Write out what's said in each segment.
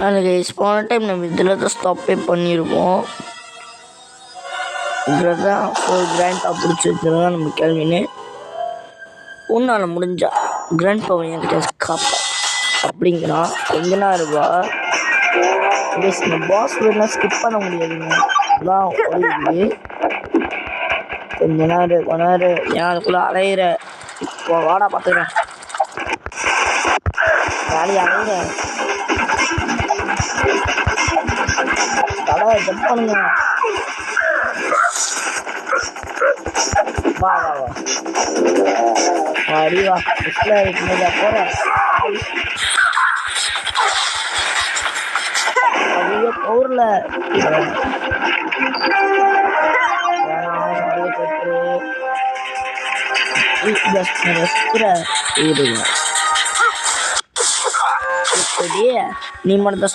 அதில் கைஸ் போன டைம் நம்ம இதில் தான் ஸ்டாப்பே பண்ணியிருக்கோம். இதில் தான் கிராண்ட் பா பிடிச்சி வச்சுருந்தா நம்ம கேள்வின்னு ஒன்றால் முடிஞ்சா கிராண்ட் பாவை என்கிட்ட காப்பா அப்படிங்கிறான். கொஞ்ச நேரம் ரூபா கைஸ் இந்த பாஸ் வேணால் ஸ்கிப் பண்ண முடியாதுங்க. அதான் ஓடிடுது. கொஞ்ச நேரம் ஏன் அதுக்குள்ளே அலையிற இப்போ வாடா பார்த்துக்கிறேன். ஜாலி அலையிற தடவை ஜம்ப் பண்ணுங்க. வா வா வா அடி வா டிஸ்பிளே இருக்கும்போது போகிறேன். அதிக பவுரில் நீ மட்டும் தான்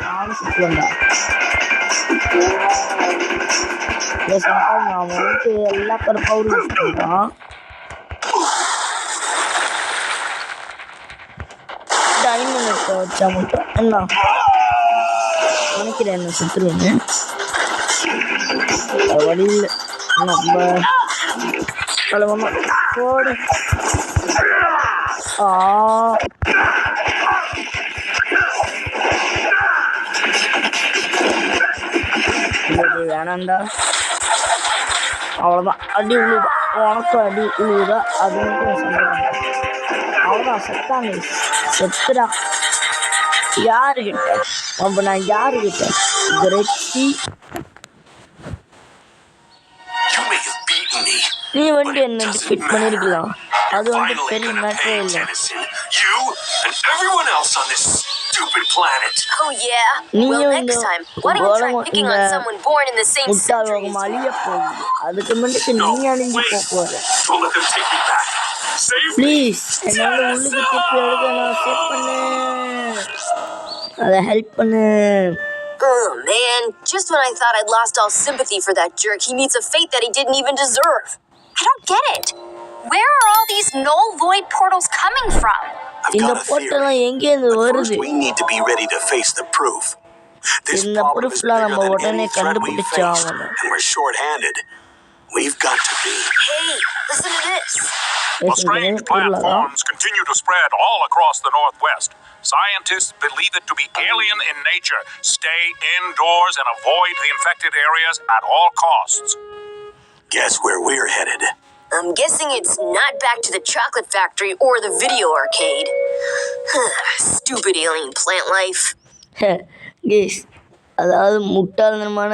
நானும் சுற்றுவேன்டா. அவன் வந்துட்டு எல்லா பருப்பாவும் யூஸ் பண்ணுறான். டைமண்ட் வச்சா மட்டும் என்ன நினைக்கிறேன் என்ன சுற்றுவேன்னு வழியில் நம்ம கலவமா போடு. வேணாண்டா அவ்வளோதான். அடி உழுதா உனக்கும் அடி உழுதா அது மட்டும் சொல்லுவாங்க. அவ்வளோதான் செத்தாங்க செத்துடா. யாருக்கிட்ட அப்போ நான் யாருக்கிட்ட கிரெச்சி நீ வந்து என்ன டிஃபீட் பண்ணிருக்கலாம். அது வந்து பெரிய மேட்டரே இல்லை. நீயும் இந்த முட்டாள்வாகம் அழிய போகுது. அதுக்கு முன்னாடி நீ அழிஞ்சு போற. ப்ளீஸ் என்னால உள்ளுக்கு திருப்பி எடுக்க நான் சேவ் பண்ணு. அதை ஹெல்ப் பண்ணு. Oh man, just when I thought I'd lost all sympathy for that jerk, he meets a fate that he didn't even deserve. I don't get it. Where are all these null void portals coming from? இந்த போர்ட்டலாம் எங்க இருந்து வருது? We need to be ready to face the proof. This இந்த ப்ரூஃப்லாம் நம்ம உடனே கண்டுபிடிச்சாகணும். And we're short-handed. We've got to be. Hey, listen to this. The strange platforms continue to spread all across the Northwest. Scientists believe it to be alien in nature. Stay indoors and avoid the infected areas at all costs. Guess where we're headed? I'm guessing it's not back to the chocolate factory or the video arcade. Stupid alien plant life. Guys, அதாவது முட்டாள்தனமான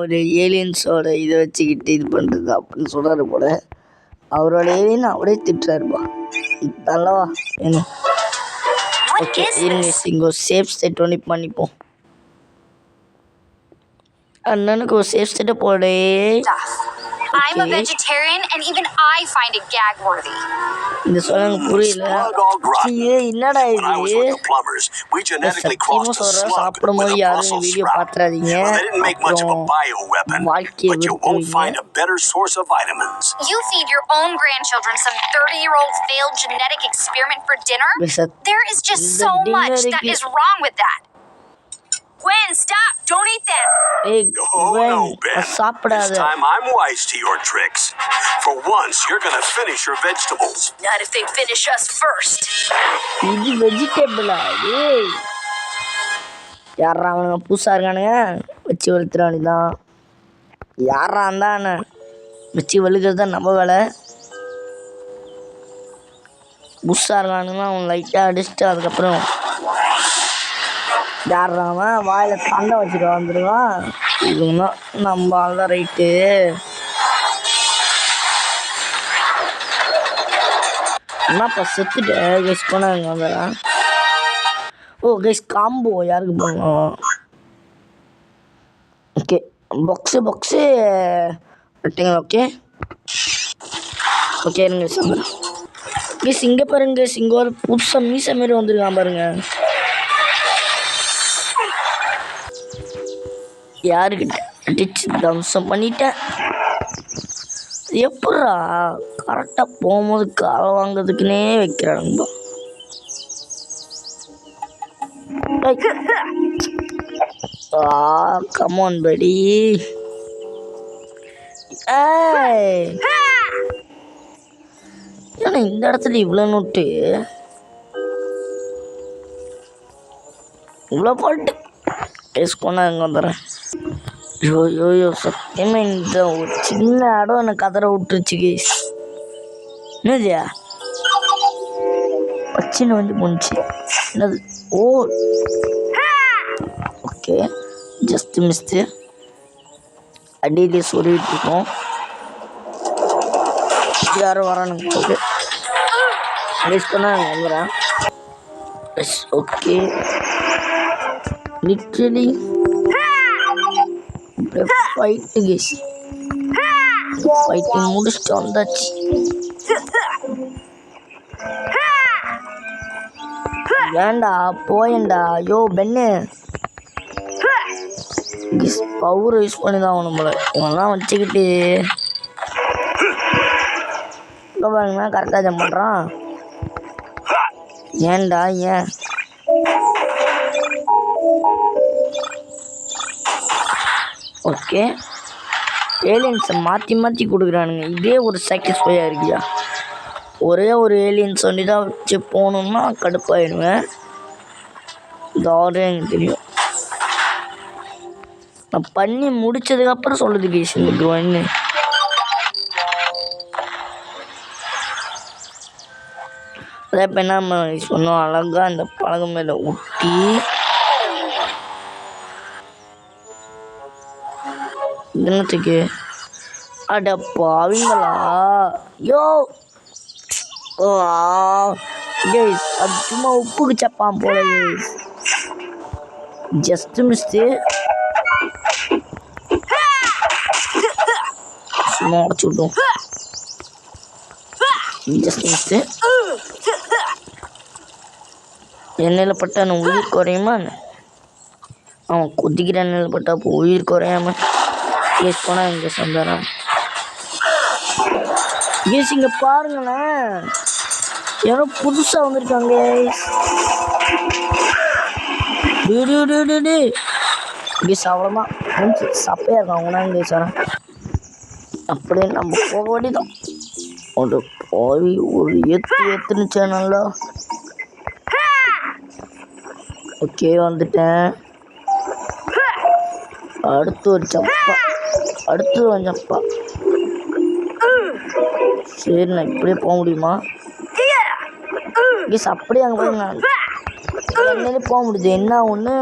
ஒரு ஏலியன்ஸோட இதை வச்சுக்கிட்டு இது பண்ணுறது அப்படின்னு சொல்கிறாரு போல. அவரோட ஏலியன் அவரே திட்டுறாருப்பா. நல்லவா என்ன? ஓகே இருங்க இங்கே ஒரு சேஃப் செட் ஒன்று பண்ணிப்போம். அண்ணனுக்கு ஒரு சேஃப் செட்டை போடே. I'm a vegetarian and even I find it gag worthy. இந்த சொல்லுங்க புரியல. என்னடா இது? சத்தியமா சொல்ற சாப்பிடும்போது யாரும் வீடியோ பாத்துறாதீங்க. வாழ்க்கையை You feed your own grandchildren some 30-year-old failed genetic experiment for dinner? There is just so much that is wrong with that. Gwen, stop! Don't eat them! Hey, Gwen, this time I'm wise to your tricks. For once, you're gonna finish your vegetables. Not if they finish us first. இது வெஜிடபிளா? ஏய் யாரா அவனுங்க புதுசா இருக்கானுங்க வச்சு வெளுத்துறானுதான். யாரா இருந்தானே வச்சு வெளுக்கிறது தான் நம்ம வேலை. புதுசா இருக்கானுங்கன்னா அவன் லைட்டாக அடிச்சுட்டு அதுக்கப்புறம் யாராம வாயில் தண்டை வச்சுட்டு வந்துடுவான். இதுன்னா நம்ம தான் ரைட்டு. என்னப்பா செத்துட்டு கெஸ் பண்ணாங்க வந்துடுறேன். ஓ கெஸ் காம்போ யாருக்கு போகணும்? ஓகே பாக்ஸு விட்டீங்களா? ஓகே ஓகே இருங்க சொல்லுங்கள் கெஸ். இங்கே பாருங்க கெஸ், இங்கே ஒரு புதுசாக மீசை மாரி வந்துருக்கான் பாருங்க. யாருக்கிட்ட அடிச்சு தம்சம் பண்ணிட்டேன். எப்படா கரெக்டாக போகும்போது காலை வாங்கிறதுக்குன்னே வைக்கிறானுப்பா. கமான் படி. ஏன்னா இந்த இடத்துல இவ்வளோ நோட்டு, இவ்வளோ பாட்டு பேசிக்கோன்னா அங்கே வந்துடுறேன். யோ சத்தியமாக இந்த ஒரு சின்ன இடம் எனக்கு கதற விட்டுருச்சு கேஸ். என்னதுயா பச்சின்னு வந்து போணுச்சு. என்னது? Oh okay, just missed. அடியிலே சொல்லிட்டு இருக்கோம். யாரும் வரானுங்க ஓகே, மிஸ் பண்ண வந்துடுறேன். Yes okay, literally fight case. Fighting முடிச்சுட்டு வந்தாச்சு. ஏண்டா போயண்டா. ஐயோ பெண்ணு பவர் யூஸ் பண்ணி தான் ஆகணும் போல. இவன்லாம் வச்சுக்கிட்டு பாருங்கன்னா கரெக்டாக ஜம்ப் பண்ணுறான். ஏன்டா ஏன்? ஓகே, ஏலியன்ஸை மாற்றி மாற்றி கொடுக்குறானுங்க. இதே ஒரு சாட்டிஸ்ஃபையாக இருக்கியா? ஒரே ஒரு ஏலியன்ஸ் வண்டி தான் வச்சு போகணுன்னா கடுப்பாயிடுவேன். இந்த ஆர்டர் எனக்கு தெரியும். நான் பண்ணி முடிச்சதுக்கப்புறம் சொல்லுது கேஸ் இந்த ஒன்று. அதே இப்போ என்ன யூஸ் பண்ணோம், அழகாக அந்த பழகம் மேலே ஒட்டி தினத்துக்கு அடப்பா அவங்களா. யோ கேஸ் அது சும்மா உப்புக்கு சப்பான் போல கேஸ். Just missed. சும்மா உடச்சு விட்டோம். Just missed. எண்ணெயில் பட்டா நான் உயிர் குறையுமா? அவன் கொதிக்கிற எண்ணெயில் பட்டா அப்போ உயிர் குறையாம கேஸ் போனால் இங்கே சந்தாரம். கேஸ் இங்கே பாருங்களேன், யாரோ புதுசாக வந்திருக்காங்க. கேஸ் அவ்வளோதான் சப்பையாக இருக்கான் அவங்கனா கேஸ். வரேன் அப்படியே நம்ம போக வேண்டியதான். ஒரு போய் ஒரு ஏற்றுன்னு சேனல்ல. ஓகே வந்துட்டேன். அடுத்து ஒரு ஜப்பா, அடுத்து ஒரு ஜப்பா. சரி நான் இப்படியே போக முடியுமா? கேஸ் அப்படியே அங்கே போய் நான் என்னன்னு போக முடியுது. என்ன ஒன்று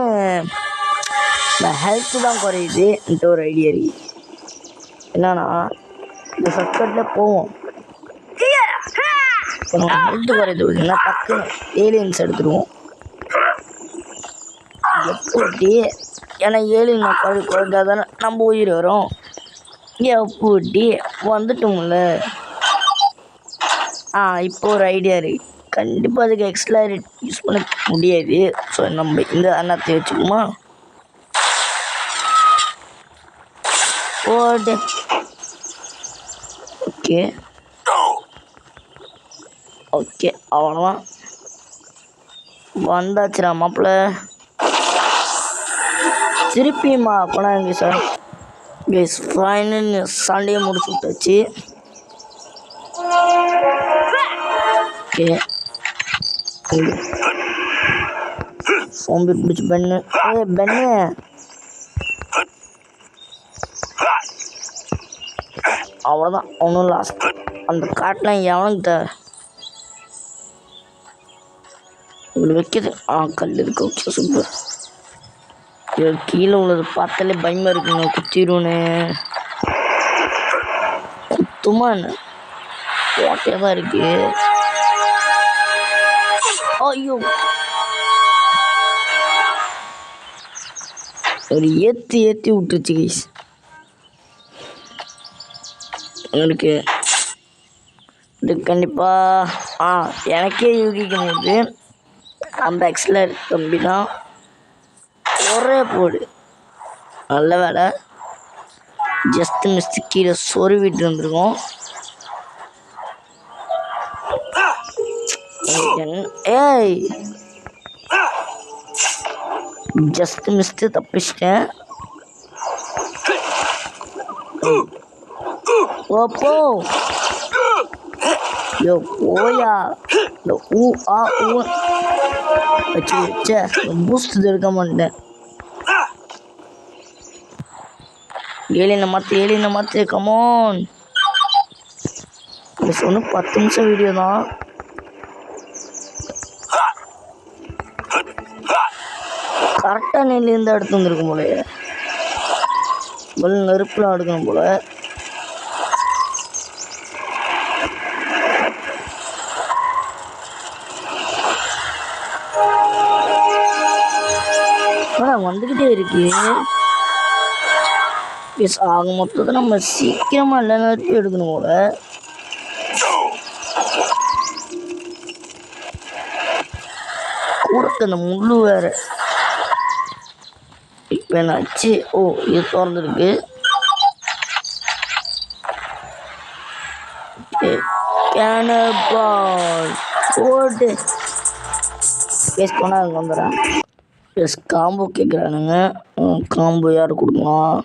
நான் ஹெல்த்து தான் குறையுதுன்ட்டு ஒரு ஐடியா இருக்கு. என்னன்னா இந்த ஷார்ட்கட்டில் போவோம். ஹெல்த்து குறையுது பார்த்தீங்கன்னா டக்குன்னு ஏலியன்ஸ் எடுத்துருவோம். எப்படி? ஏன்னா ஏலியன் குறைஞ்சா தானே நம்ம உயிர் வரும். எப்படி வந்துட்டோம்ல. இப்போ ஒரு ஐடியா இருக்கு. கண்டிப்பாக அதுக்கு எக்ஸ்லரேட் யூஸ் பண்ண முடியாது. ஸோ நம்ம இந்த அன்னத்தை வச்சுக்குமா? ஓடு ஓகே ஓகே அவ்வளோதான் வந்தாச்சுடா மாப்பிள்ள. திருப்பியுமா அப்போனா இங்கே சார் கேஸ் ஃபைனல் சண்டையை முடிச்சு விட்டாச்சு. ஓகே சோம்பி பிடிச்சி பெண்ணு. பெண்ணு அவ்வளோதான். ஒன்றும் லாஸ்ட் அந்த காட்டெலாம் எவனுக்கிட்ட இப்படி வைக்கிது. கல் இருக்கு. Okay super. கீழே உள்ளது பார்த்தாலே பயமாக இருக்குங்க. குத்திடுவோன்னு குத்துமா என்ன ஓட்டையாக தான் இருக்கு. ஐயோ ஒரு ஏற்றி விட்டுருச்சு கைஸ். உங்களுக்கு இது கண்டிப்பாக எனக்கே யூகிக்கும் போது அந்த எக்ஸ்லர் தம்பி தான் ஒரே போடு. நல்ல வேலை ஜஸ்ட் மிஸ்டு கீழே சொருவிட்டு வந்துருக்கோம். ஏய் ஜஸ்ட் மிஸ்ட்டு தப்பிச்சிட்டேன். ஓப்போ யோ போயா இந்த ஊ ஆ ஊ வச்சு வச்ச பூஸ்ட் எடுக்க மாட்டேன். ஏலியனை மாற்று கமான். ஒன்று 10 நிமிஷம் வீடியோ தான். கரெக்டாக நெல்லிருந்து எடுத்து வந்துருக்கும் போல. நெருப்புலாம் எடுக்கணும் போல. வந்துக்கிட்டே இருக்கு. ஆக மொத்தத்தை நம்ம சீக்கிரமாக எல்லா நெருப்பு எடுக்கணும் போல. கூடக்கு அந்த முள்ளு வேற. இப்போ என்னாச்சு? ஓ இது திறந்துருக்கு. போட்டு பேஸ் போனால் அங்கே வந்துடுறேன். Plus combo கேட்குறானுங்க. காம்போ யார் கொடுக்கலாம்?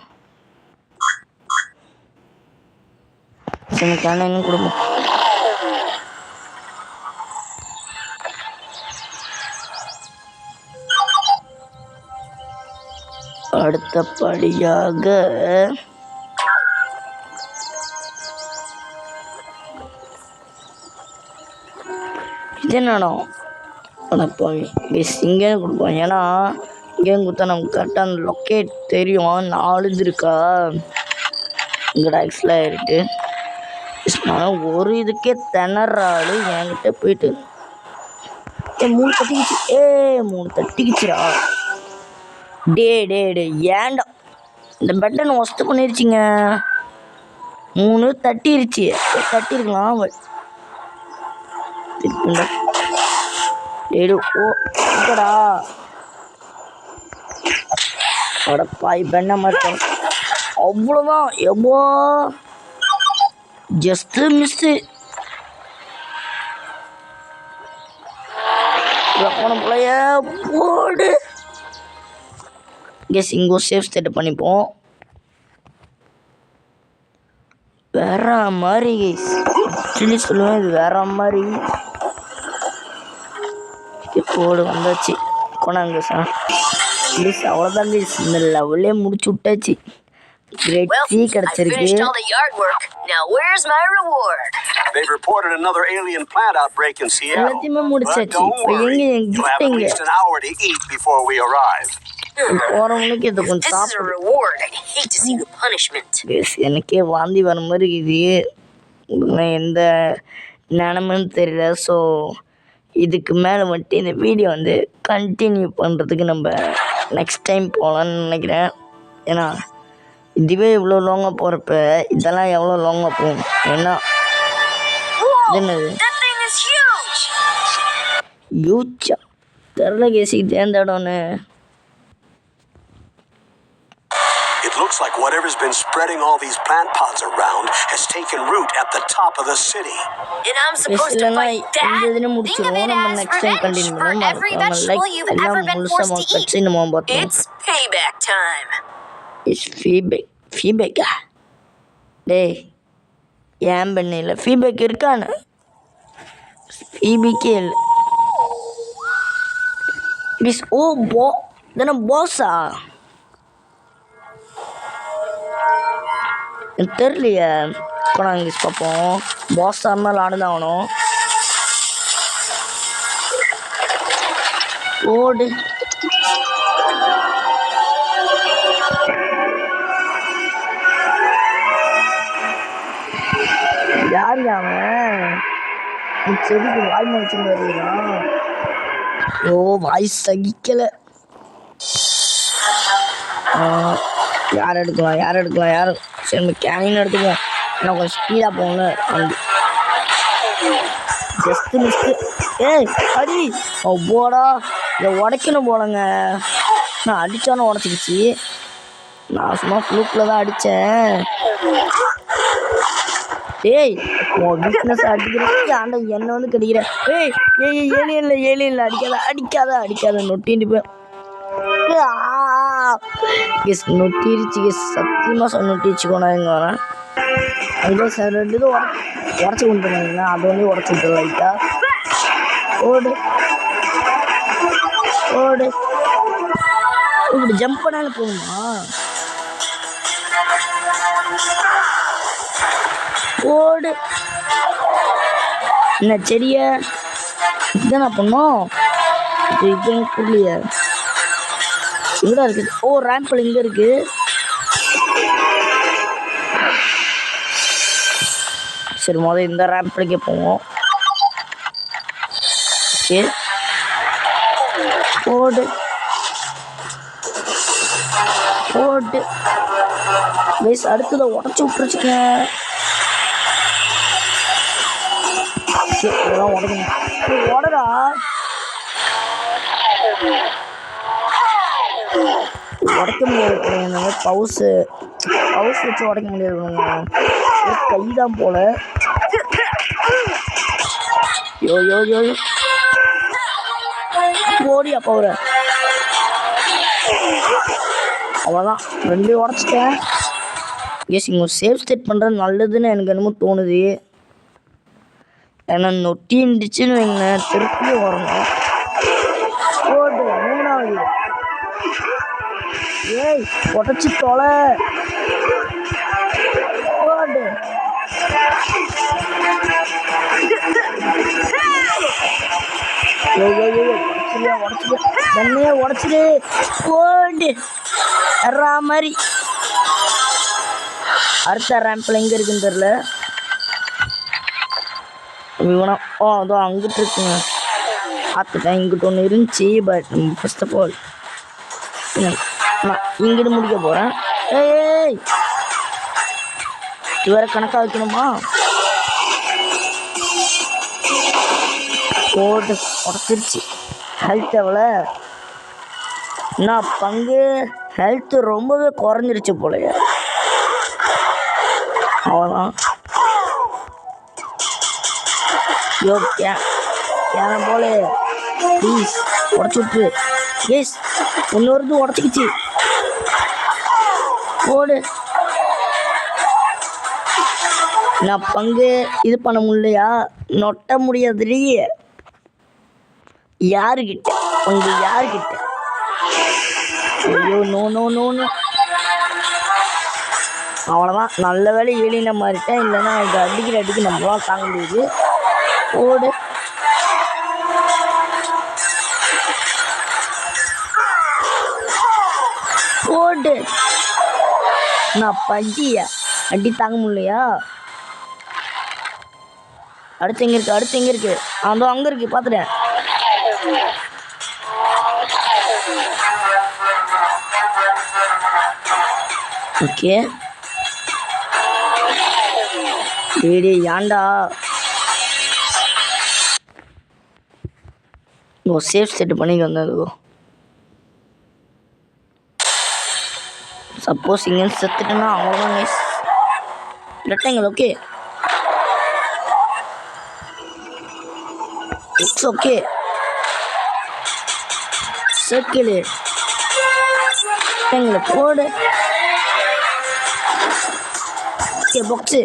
சரி கேன கொடுப்போம். அடுத்தபடியாக இது என்னடா போய் இங்கே கொடுப்போம். ஏன்னா இங்கே கொடுத்தா நமக்கு கரெக்டாக அந்த லொக்கேட் தெரியும். 4 இது இருக்கா இங்கடா ஆக்சுவலாக இருக்கு. ஒரு இதுக்கே திணறாடு என்கிட்ட போயிட்டு 3 தட்டிக்கிச்சு. 3 தட்டிக்கிச்சுடா. டே ஏண்டா இந்த பட்டன் ஒஸ்ட் பண்ணிருச்சிங்க. 3 தட்டிருச்சு. தட்டிருக்கலாம். ஓடா பாய் பெண்ண மாட்டேன். அவ்வளோதான். எவ்வளோ ஜஸ்ட் மிஸ்ஸு. போன போலைய போடு. கெஸ் இங்கோ சேஃப் ஸ்டேட் பண்ணிப்போம். வேற மாதிரி ஆக்சுவலி சொல்லுவேன். இது வேற மாதிரி. போடு வந்தாச்சு. கொண்டாங்க சார் ப்ளீஸ். அவ்வளோதான் ப்ளீஸ். இந்த லெவலே முடிச்சு விட்டாச்சு. கிரேட் சி கிடைச்சிருக்கு. They've reported another alien plant outbreak in Seattle. எல்லாத்தையுமே முடிச்சாச்சு. இப்போ எங்க at least an hour to eat before we arrive. போறவங்களுக்கு இது கொஞ்சம் சாப்பிடு. எனக்கே வாந்தி வர மாதிரி இது எந்த நிலமுன்னு தெரியல. ஸோ இதுக்கு மேலே வந்துட்டு இந்த வீடியோ வந்து கண்டினியூ பண்ணுறதுக்கு நம்ம நெக்ஸ்ட் டைம் போகலான்னு நினைக்கிறேன். ஏன்னா இதுவே இவ்வளோ லாங்காக போகிறப்ப இதெல்லாம் எவ்வளோ லாங்காக போகும். ஏன்னா என்னது யூச்சா தெரில கேசி தேர்ந்தடோன்னு. It looks like whatever's been spreading all these plant pods around has taken root at the top of the city. And I'm supposed to fight that? Think of it as revenge for every vegetable you've ever been forced to eat. It's payback time. It's feedback. டேய் ஏன் பண்ணல feedback இருக்கானு? ஃபீபிக்கே இல்லை. Please. ஓ தானே பாஸா? எனக்கு தெரியலையே. நாங்கள் பார்ப்போம். பாஸாக இருந்தாலும் ஆடுதான் ஆகணும். ஓடு. யார் அவன்? செடிக்கு வாய் மறைச்சுன்னு வருகிறான். ஓ வாய் சகிக்கலை. யார் எடுக்கலாம்? சரி நம்ம கேனின் எடுத்துக்குவோம். நான் கொஞ்சம் ஸ்பீடாக போகணும். வண்டி ஜஸ்ட்டு மிஸ்ட்டு. அடி போடா. இதை உடைக்கணும் போலங்க. நான் அடித்தானே உடச்சிக்கிச்சு. நான் சும்மா ஃப்ளூக்கில் தான் அடித்தேன். ஏய் வீக்னஸ் அடிக்கிறதுக்கு ஆண்ட என்னை வந்து கிடைக்கிறேன். ஏலியனில் அடிக்காத நொட்டின்னு போய் கெஸ் நொட்டிருச்சு கெஸ் சத்தியமாக நொட்டிருச்சுக்கோ. நான் இங்கே வரேன். அங்கே சார் 2 இது உடச்சி கொண்டு வந்தீங்கன்னா அது வந்து உடச்சி விட்டு லைட்டாக. ஓடு ஓடு. இப்படி ஜம்ப் பண்ணாலும் போகுமா? ஓடு. என்ன செடிய இதுதான் நான் பண்ணோம். இது எனக்கு புரியலையே. எங்கடா இருக்குது? ஓ ரேம்பிள் இங்கே இருக்குது. சரி முதல்ல இந்த ரேம்பிளுக்கே போவோம். ஓகே ஓடு ஓடு. கைஸ் அடுத்ததை உடச்சி விட்டுருச்சுக்கேன். இதெல்லாம் உடக்கணும். உடடா. உடைக்க முடியாது. பவுஸ் வச்சு உடைக்க முடியாது. கைதான் போல. யோ யோ யோ ஓடி அப்போ ஒரு அவ்வளோதான் 2 உடச்சிட்டேன். எஸ் இங்கே சேஃப் ஸ்டேட் பண்ணுறது நல்லதுன்னு எனக்கு என்னமோ தோணுது. ஏன்னா நொட்டி இருந்துச்சுன்னு வைங்க திருப்பி வரணும். ஓடு 3வது. ஏய் உடச்சி தொலை. ஓடு. தண்ணியே உடச்சிடு. ஓடு எறா மாதிரி. அடுத்த ரேம்பில் எங்கே இருக்குன்னு தெரில. இவனம் அதோ அங்கிட்டு இருக்குங்க. பார்த்துட்டேன் இங்கிட்ட ஒன்று இருந்துச்சு. பட் ஃபர்ஸ்ட் ஆஃப் ஆல் நான் இங்கிட்டு முடிக்க போகிறேன். ஏய் வேற கணக்காக வைக்கணுமா? போட்டு உடச்சிருச்சு. ஹெல்த் எவ்வளோ? நான் பங்கு ஹெல்த்து ரொம்பவே குறைஞ்சிருச்சு போலையே. அவ்வளோதான். யோ கேன போல ப்ளீஸ் உடச்சி விட்டுரு. எஸ் இன்னொரு உடச்சிக்கிச்சு. போடு. நான் பங்கு இது பண்ண முடியலையா? நொட்ட முடியாதுலையே. யாருக்கிட்ட பங்கு யாருக்கிட்ட? ஐயோ நோ நோ நோ நோ. அவ்வளோதான். நல்ல வேலை ஏலின மாறிட்டேன். இல்லைன்னா இது அடிக்க நம்மளாம் தாங்க முடியுது. ஓடு. ஓடு. நான் பஜ்ஜியா அடி தாங்க முடியலையா? அடுத்து எங்கே இருக்கு? அதோ அங்கே இருக்கு பார்த்துட்டேன். ஓகே டேடி ஏன்டா சேஃப் செட் பண்ணி வந்தது. சப்போஸ் இங்கே செத்துட்டேன்னா அவ்வளோதான் guys. Rectangle okay it's okay. Circle rectangle போடு. Okay box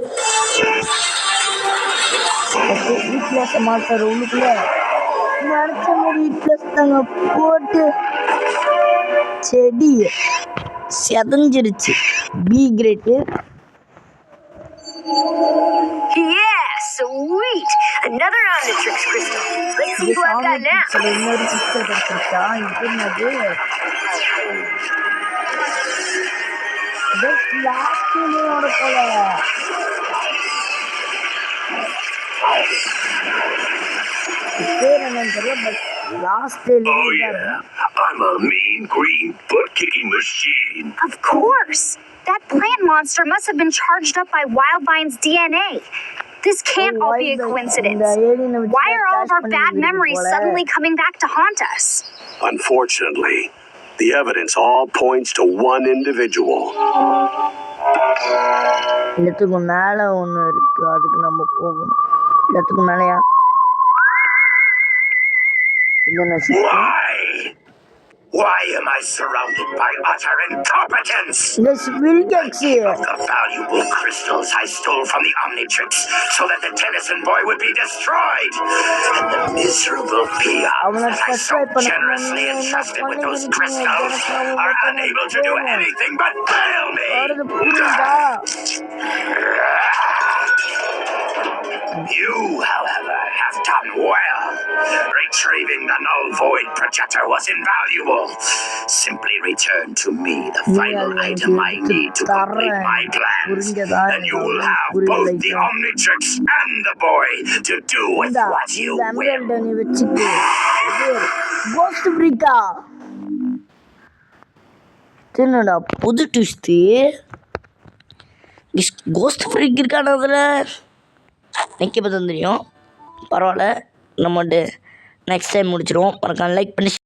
okay. வீட்டில் மாட்டார் உள்ளுக்குள்ள நினச்ச மாதிரி வீட்டில் தாங்க போட்டு செடி செதஞ்சிருச்சு. Be great. Yeah, sweet. Another round of tricks, Crystal. Let's see who I've got now. இன்னொரு பிக்சர் கிடைச்சிருச்சா? இது என்னது? லாஸ்ட் ஓட போல. பேர் என்னன்னு தெரியல. But last Oh yeah, I'm a mean green butt-kicking machine. Of course! That plant monster must have been charged up by Wildvine's DNA. This can't all be a coincidence. Why are all of our bad memories suddenly coming back to haunt us? Unfortunately, the evidence all points to one individual. இடத்துக்கு மேலே ஒன்று இருக்கு. அதுக்கு நம்ம போகணும். இடத்துக்கு மேலேயா? Why? Why am I surrounded by utter incompetence? இந்த ஸ்பிரிகெக்ஸு Of the valuable crystals I stole from the Omnitrix so that the Tennyson boy would be destroyed. And the miserable peons that I so generously entrusted with those crystals are unable to do anything but fail me. வருது புரியுதா? You, however, have done well. Retrieving the null void projector was invaluable. Simply return to me the final item I need to complete my plans, and you will have both the Omnitrix and the boy to do with இந்த what you will. எமரல்ட நீ வச்சுக்கு cost ஃப்ரீக்கா என்னடா புது twist cost freak இருக்கான அதில் எனக்கு இப்போ தான் தெரியும் பரவாயில்ல நம்மகிட்ட நெக்ஸ்ட் டைம் முடிச்சிடுவோம் மறக்காம லைக் பண்ணி